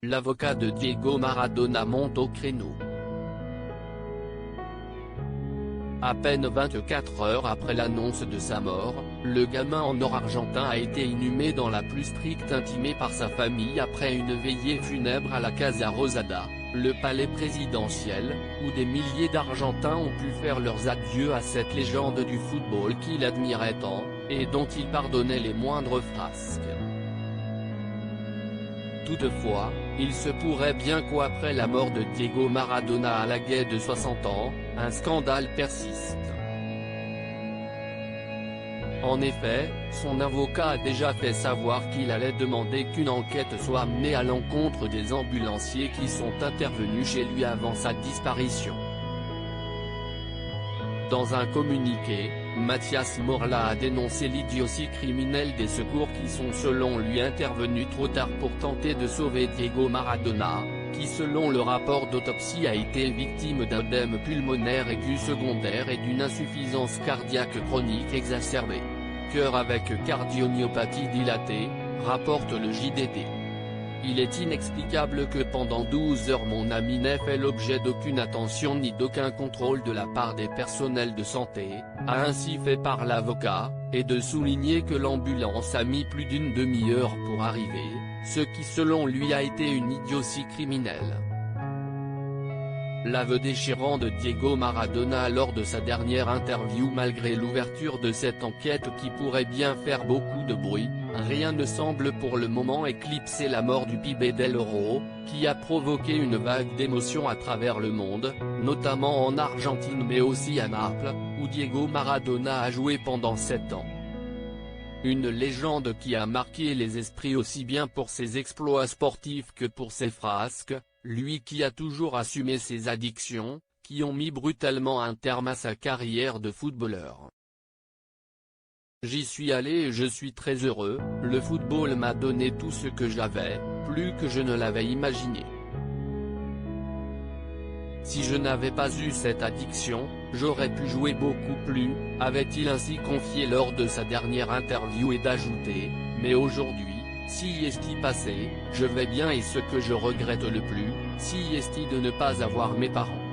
L'avocat de Diego Maradona monte au créneau. À peine 24 heures après l'annonce de sa mort, le gamin en or argentin a été inhumé dans la plus stricte intimité par sa famille après une veillée funèbre à la Casa Rosada, le palais présidentiel, où des milliers d'Argentins ont pu faire leurs adieux à cette légende du football qu'il admirait tant, et dont il pardonnait les moindres frasques. Toutefois, il se pourrait bien qu'après la mort de Diego Maradona à l'âge de 60 ans, un scandale persiste. En effet, son avocat a déjà fait savoir qu'il allait demander qu'une enquête soit menée à l'encontre des ambulanciers qui sont intervenus chez lui avant sa disparition. Dans un communiqué, Mathias Morla a dénoncé l'idiotie criminelle des secours qui sont selon lui intervenus trop tard pour tenter de sauver Diego Maradona, qui selon le rapport d'autopsie a été victime d'un œdème pulmonaire aigu secondaire et d'une insuffisance cardiaque chronique exacerbée. Cœur avec cardiomyopathie dilatée, rapporte le JDD. Il est inexplicable que pendant 12 heures mon ami n'ait fait l'objet d'aucune attention ni d'aucun contrôle de la part des personnels de santé, a ainsi fait par l'avocat, et de souligner que l'ambulance a mis plus d'une demi-heure pour arriver, ce qui selon lui a été une idiotie criminelle. L'aveu déchirant de Diego Maradona lors de sa dernière interview. Malgré l'ouverture de cette enquête qui pourrait bien faire beaucoup de bruit, rien ne semble pour le moment éclipser la mort du Pibe del Oro, qui a provoqué une vague d'émotions à travers le monde, notamment en Argentine mais aussi à Naples, où Diego Maradona a joué pendant 7 ans. Une légende qui a marqué les esprits aussi bien pour ses exploits sportifs que pour ses frasques, lui qui a toujours assumé ses addictions, qui ont mis brutalement un terme à sa carrière de footballeur. J'y suis allé et je suis très heureux, le football m'a donné tout ce que j'avais, plus que je ne l'avais imaginé. Si je n'avais pas eu cette addiction, j'aurais pu jouer beaucoup plus, avait-il ainsi confié lors de sa dernière interview et d'ajouter, mais aujourd'hui, si est-il passé, je vais bien et ce que je regrette le plus, si est-il de ne pas avoir mes parents.